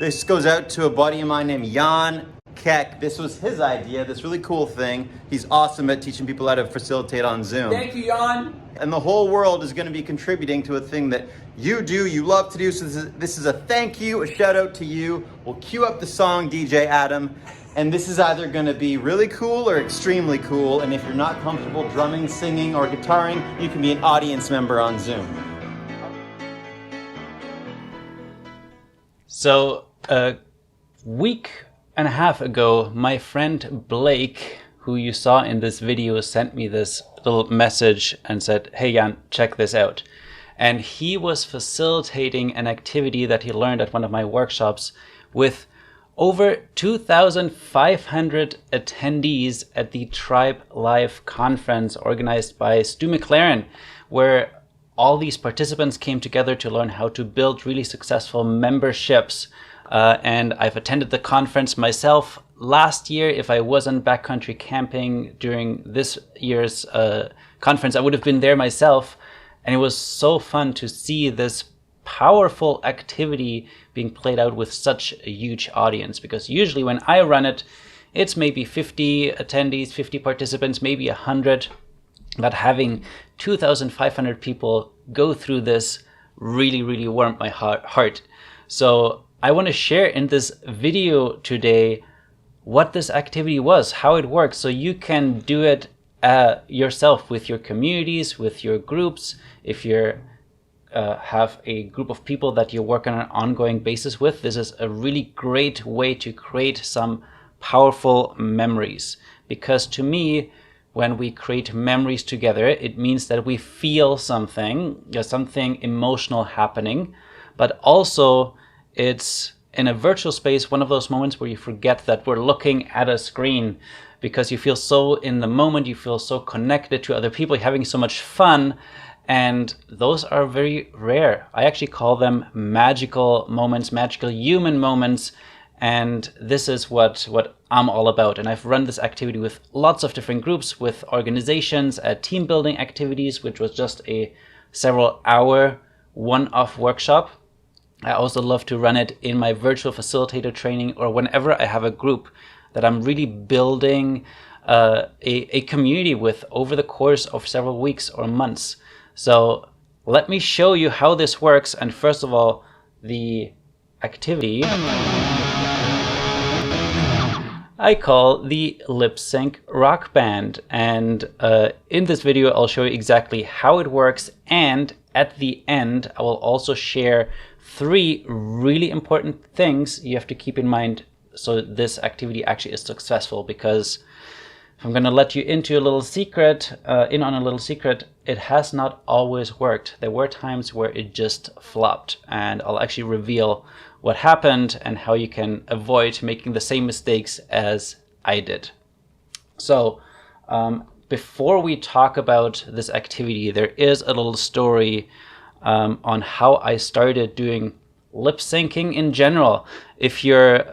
This goes out to a buddy of mine named Jan Keck. This was his idea, this really cool thing. He's awesome at teaching people how to facilitate on Zoom. Thank you, Jan. And the whole world is going to be contributing to a thing that you do, you love to do. So this is a thank you, a shout out to you. We'll cue up the song, DJ Adam. And this is either going to be really cool or extremely cool. And if you're not comfortable drumming, singing, or guitaring, you can be an audience member on Zoom. So a week and a half ago, my friend Blake, who you saw in this video, sent me this little message and said, "Hey Jan, check this out." And he was facilitating an activity that he learned at one of my workshops with over 2,500 attendees at the Tribe Live conference organized by Stu McLaren, where all these participants came together to learn how to build really successful memberships. And I've attended the conference myself last year. If I wasn't backcountry camping during this year's conference, I would have been there myself. And it was so fun to see this powerful activity being played out with such a huge audience, because usually when I run it, it's maybe 50 attendees, 50 participants, maybe 100. But having 2,500 people go through this really warmed my heart. So I want to share in this video today what this activity was, how it works, so you can do it yourself with your communities, with your groups. If you have a group of people that you work on an ongoing basis with, this is a really great way to create some powerful memories. Because to me, when we create memories together, it means that we feel something, there's something emotional happening, but also it's in a virtual space, one of those moments where you forget that we're looking at a screen, because you feel so in the moment, you feel so connected to other people, you're having so much fun, and those are very rare. I actually call them magical moments, magical human moments, and this is what I'm all about. And I've run this activity with lots of different groups, with organizations, team building activities, which was just a several hour one-off workshop. I also love to run it in my virtual facilitator training, or whenever I have a group that I'm really building a community with over the course of several weeks or months. So let me show you how this works. And first of all, the activity I call the Lipsync Rock Band. And in this video, I'll show you exactly how it works. And at the end, I will also share 3 really important things you have to keep in mind so this activity actually is successful. Because if I'm going to let you into a little secret, in on a little secret, it has not always worked. There were times where it just flopped, and I'll actually reveal what happened and how you can avoid making the same mistakes as I did. So before we talk about this activity, there is a little story on how I started doing lip syncing in general. If you're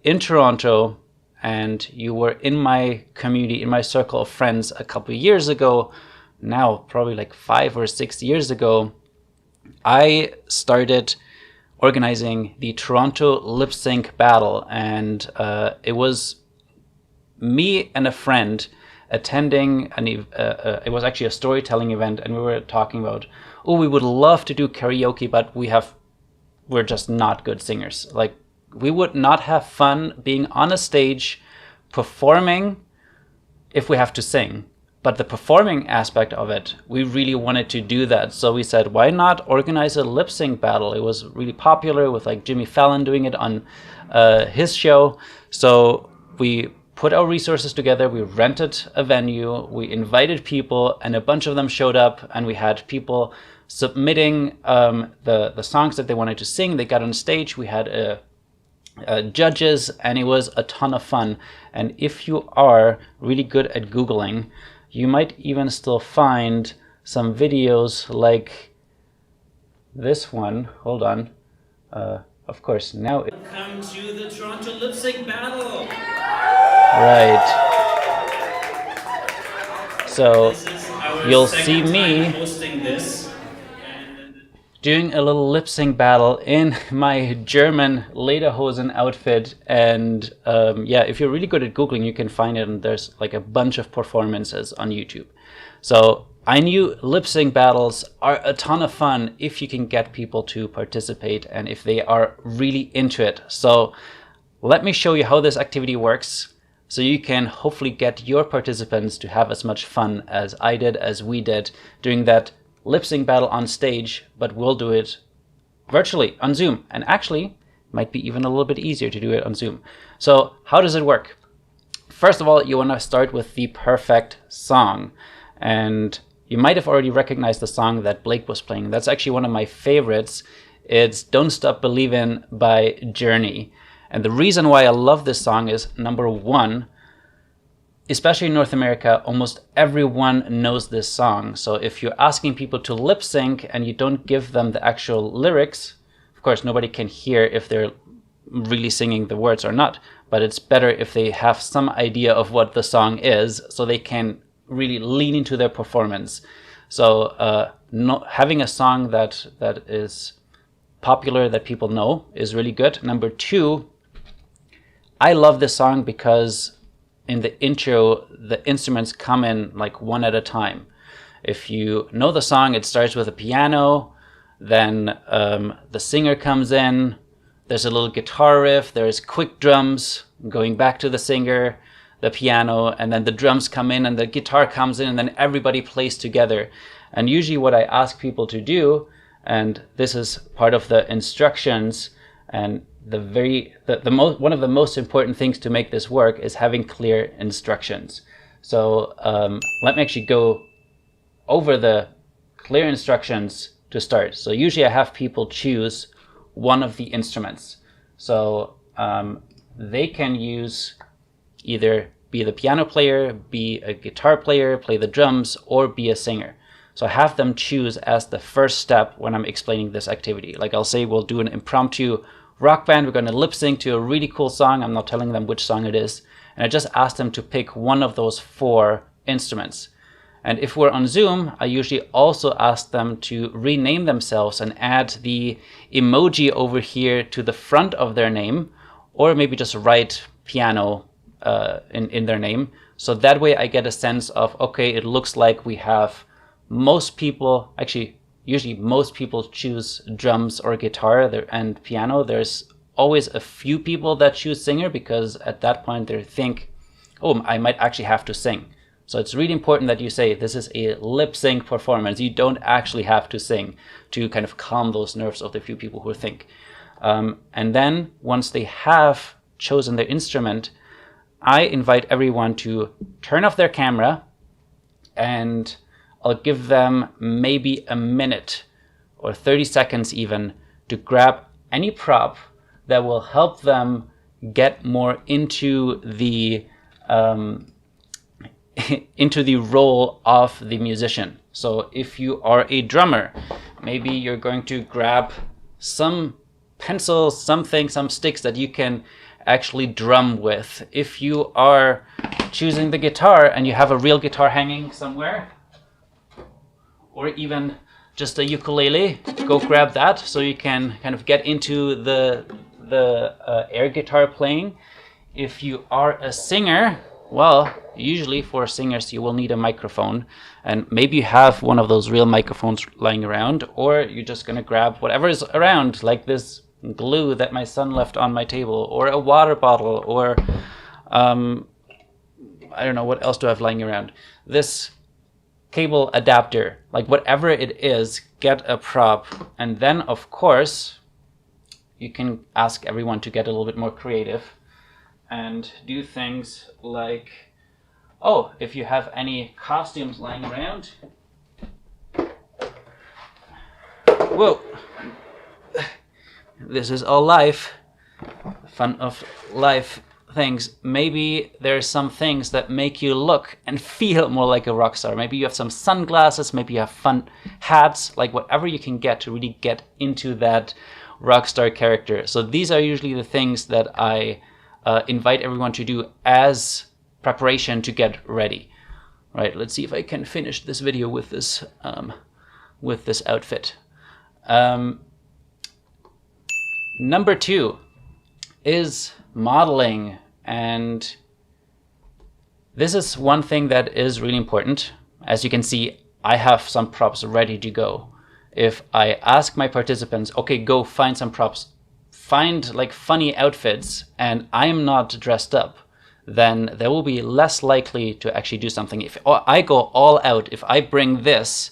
in Toronto and you were in my community, in my circle of friends a couple of years ago, now probably like 5 or 6 years ago, I started organizing the Toronto Lip Sync Battle. And it was me and a friend attending it was actually a storytelling event, and we were talking about, oh, we would love to do karaoke, but we're just not good singers. Like, we would not have fun being on a stage performing if we have to sing. But the performing aspect of it, we really wanted to do that. So we said, why not organize a lip sync battle? It was really popular with like Jimmy Fallon doing it on his show. So we put our resources together, we rented a venue, we invited people, and a bunch of them showed up, and we had people submitting the songs that they wanted to sing. They got on stage, we had judges, and it was a ton of fun. And if you are really good at Googling, you might even still find some videos like this one. Hold on. Of course, now Welcome to the Toronto Lip Sync Battle. Right. So you'll see me hosting this. doing a little lip sync battle in my German lederhosen outfit. And yeah, if you're really good at Googling, you can find it, and there's like a bunch of performances on YouTube. So I knew lip sync battles are a ton of fun if you can get people to participate and if they are really into it. So let me show you how this activity works, so you can hopefully get your participants to have as much fun as I did, as we did, doing that lip sync battle on stage, but we'll do it virtually on Zoom. And actually, might be even a little bit easier to do it on Zoom. So how does it work? First of all, you want to start with the perfect song. And you might have already recognized the song that Blake was playing. That's actually one of my favorites. It's Don't Stop Believin' by Journey. And the reason why I love this song is, number one, especially in North America, almost everyone knows this song. So if you're asking people to lip sync and you don't give them the actual lyrics, of course, nobody can hear if they're really singing the words or not, but it's better if they have some idea of what the song is, so they can really lean into their performance. So having a song that is popular, that people know, is really good. Number two, I love this song because in the intro, the instruments come in like one at a time. If you know the song, it starts with a piano, then the singer comes in, there's a little guitar riff, there's quick drums going back to the singer, the piano, and then the drums come in and the guitar comes in, and then everybody plays together. And usually what I ask people to do, and this is part of the instructions, and one of the most important things to make this work is having clear instructions. So let me actually go over the clear instructions to start. So usually I have people choose one of the instruments. So they can use either be the piano player, be a guitar player, play the drums, or be a singer. So I have them choose as the first step when I'm explaining this activity. Like I'll say we'll do an impromptu rock band, we're going to lip sync to a really cool song. I'm not telling them which song it is. And I just asked them to pick one of those 4 instruments. And if we're on Zoom, I usually also ask them to rename themselves and add the emoji over here to the front of their name, or maybe just write piano in their name. So that way I get a sense of, okay, it looks like we have most people, actually usually most people choose drums or guitar and piano. There's always a few people that choose singer, because at that point they think, oh, I might actually have to sing. So it's really important that you say this is a lip sync performance. You don't actually have to sing, to kind of calm those nerves of the few people who think. And then once they have chosen their instrument, I invite everyone to turn off their camera, and I'll give them maybe a minute or 30 seconds even to grab any prop that will help them get more into the role of the musician. So if you are a drummer, maybe you're going to grab some pencils, some sticks that you can actually drum with. If you are choosing the guitar and you have a real guitar hanging somewhere, or even just a ukulele, go grab that so you can kind of get into the air guitar playing. If you are a singer, well, usually for singers you will need a microphone, and maybe you have one of those real microphones lying around, or you're just gonna grab whatever is around, like this glue that my son left on my table, or a water bottle, or I don't know, what else do I have lying around? This cable adapter, like whatever it is, get a prop. And then of course you can ask everyone to get a little bit more creative and do things like, oh, if you have any costumes lying around, whoa, this is all life, fun of life things. Maybe there's some things that make you look and feel more like a rock star. Maybe you have some sunglasses, maybe you have fun hats, like whatever you can get to really get into that rock star character. So these are usually the things that I invite everyone to do as preparation to get ready. Right, let's see if I can finish this video with this outfit. Number 2 is modeling, and this is one thing that is really important. As you can see, I have some props ready to go. If I ask my participants, okay, go find some props, find like funny outfits, and I'm not dressed up, then they will be less likely to actually do something. If I go all out, if I bring this,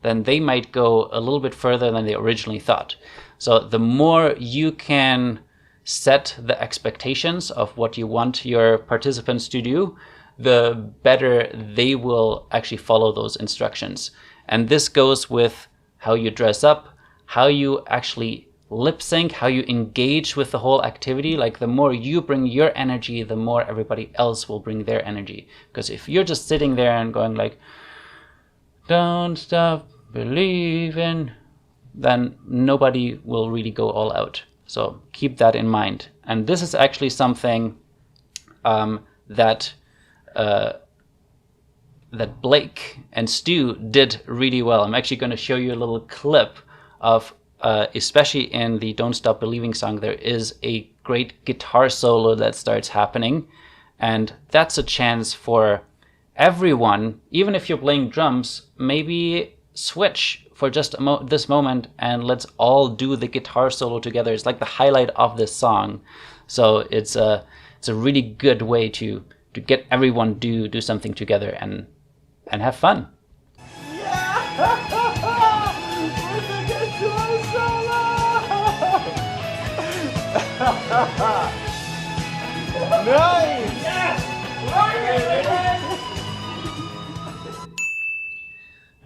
then they might go a little bit further than they originally thought. So the more you can set the expectations of what you want your participants to do, the better they will actually follow those instructions. And this goes with how you dress up, how you actually lip sync, how you engage with the whole activity. Like the more you bring your energy, the more everybody else will bring their energy. Because if you're just sitting there and going like, don't stop believing, then nobody will really go all out. So keep that in mind. And this is actually something that Blake and Stu did really well. I'm actually going to show you a little clip of, especially in the Don't Stop Believing song, there is a great guitar solo that starts happening. And that's a chance for everyone, even if you're playing drums, maybe switch for just this moment and let's all do the guitar solo together. It's like the highlight of this song. So it's a really good way to get everyone do something together and have fun. Nice!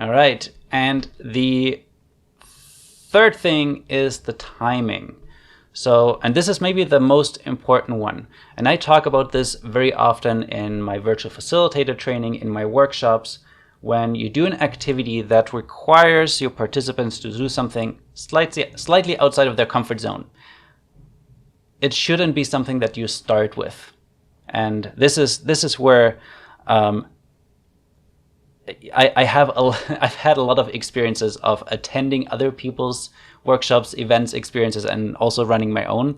All right, and the third thing is the timing. So, and this is maybe the most important one. And I talk about this very often in my virtual facilitator training, in my workshops. When you do an activity that requires your participants to do something slightly outside of their comfort zone, it shouldn't be something that you start with. And this is where I've had a lot of experiences of attending other people's workshops, events, experiences, and also running my own.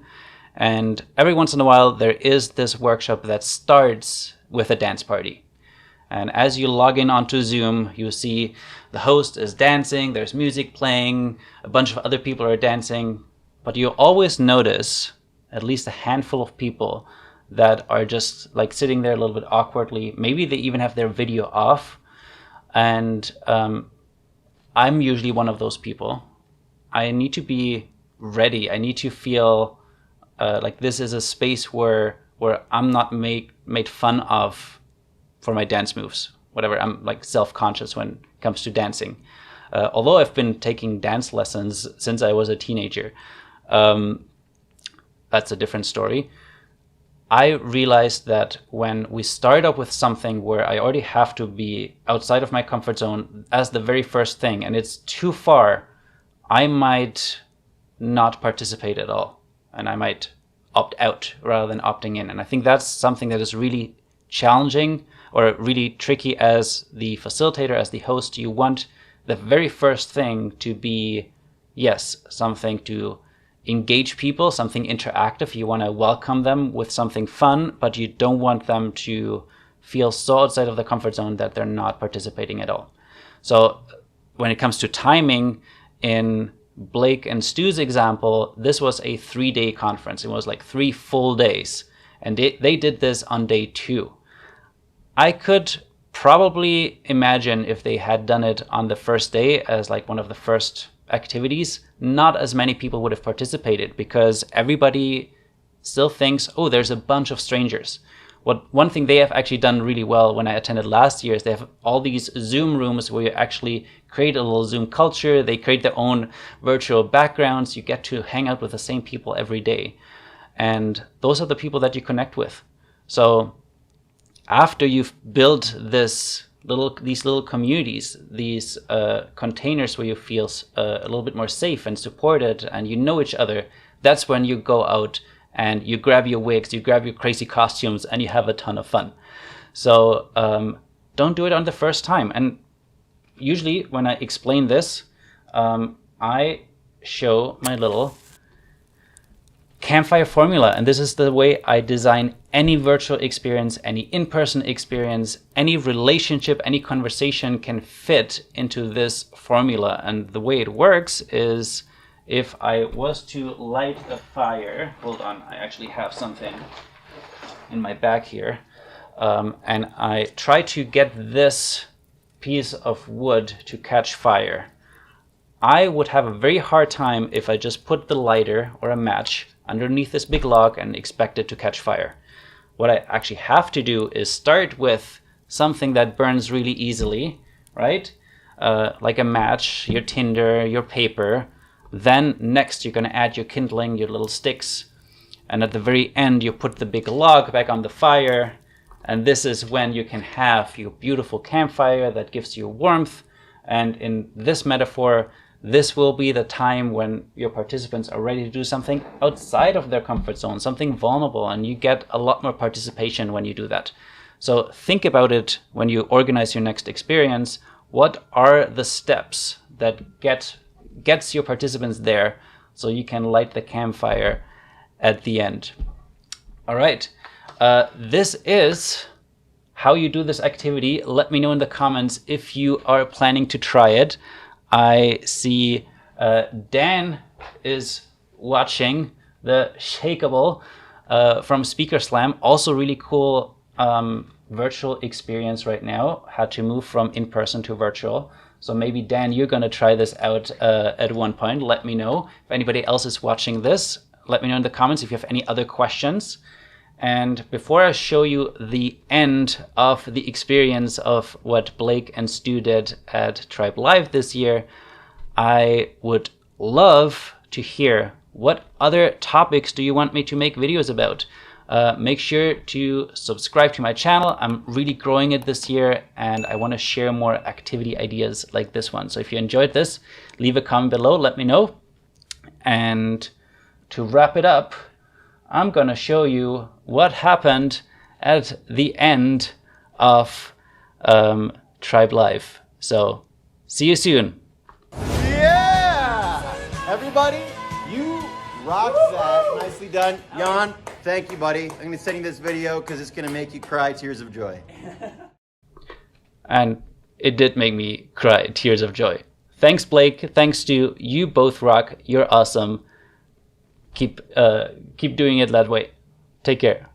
And every once in a while, there is this workshop that starts with a dance party. And as you log in onto Zoom, you see the host is dancing, there's music playing, a bunch of other people are dancing, but you always notice at least a handful of people that are just like sitting there a little bit awkwardly. Maybe they even have their video off. And I'm usually one of those people. I need to be ready. I need to feel like this is a space where I'm not made fun of for my dance moves, whatever. I'm like self-conscious when it comes to dancing. Although I've been taking dance lessons since I was a teenager, that's a different story. I realized that when we start up with something where I already have to be outside of my comfort zone as the very first thing, and it's too far, I might not participate at all, and I might opt out rather than opting in. And I think that's something that is really challenging or really tricky as the facilitator, as the host. You want the very first thing to be, yes, something to engage people, something interactive. You want to welcome them with something fun, but you don't want them to feel so outside of the comfort zone that they're not participating at all. So when it comes to timing, in Blake and Stu's example, this was a 3-day conference. It was like 3 full days, and they did this on day 2. I could probably imagine if they had done it on the first day as like one of the first activities, not as many people would have participated because everybody still thinks, oh, there's a bunch of strangers. One thing they have actually done really well when I attended last year is they have all these Zoom rooms where you actually create a little Zoom culture. They create their own virtual backgrounds. You get to hang out with the same people every day. And those are the people that you connect with. So after you've built these little communities, these containers where you feel a little bit more safe and supported and you know each other, that's when you go out and you grab your wigs, you grab your crazy costumes, and you have a ton of fun. So don't do it on the first time. And usually when I explain this, I show my little Campfire Formula. And this is the way I design any virtual experience, any in-person experience, any relationship, any conversation can fit into this formula. And the way it works is, if I was to light a fire, hold on, I actually have something in my bag here, and I try to get this piece of wood to catch fire, I would have a very hard time if I just put the lighter or a match underneath this big log and expect it to catch fire. What I actually have to do is start with something that burns really easily, right? Like a match, your tinder, your paper. Then next you're going to add your kindling, your little sticks. And at the very end you put the big log back on the fire. And this is when you can have your beautiful campfire that gives you warmth. And in this metaphor, this will be the time when your participants are ready to do something outside of their comfort zone, something vulnerable, and you get a lot more participation when you do that. So think about it when you organize your next experience. What are the steps that gets your participants there so you can light the campfire at the end? All right, this is how you do this activity. Let me know in the comments if you are planning to try it. I see Dan is watching the Shakeable from Speaker Slam. Also really cool virtual experience right now. Had to move from in-person to virtual. So maybe Dan, you're gonna try this out at one point. Let me know. If anybody else is watching this, let me know in the comments if you have any other questions. And before I show you the end of the experience of what Blake and Stu did at Tribe Live this year, I would love to hear, what other topics do you want me to make videos about? Make sure to subscribe to my channel. I'm really growing it this year and I want to share more activity ideas like this one. So if you enjoyed this, leave a comment below, let me know. And to wrap it up, I'm gonna show you what happened at the end of Tribe Live. So see you soon. Yeah! Everybody, you rocked that. Nicely done. Jan, thank you, buddy. I'm gonna send you this video because it's gonna make you cry tears of joy. And it did make me cry tears of joy. Thanks, Blake. Thanks, Stu. You both rock. You're awesome. Keep doing it that way. Take care.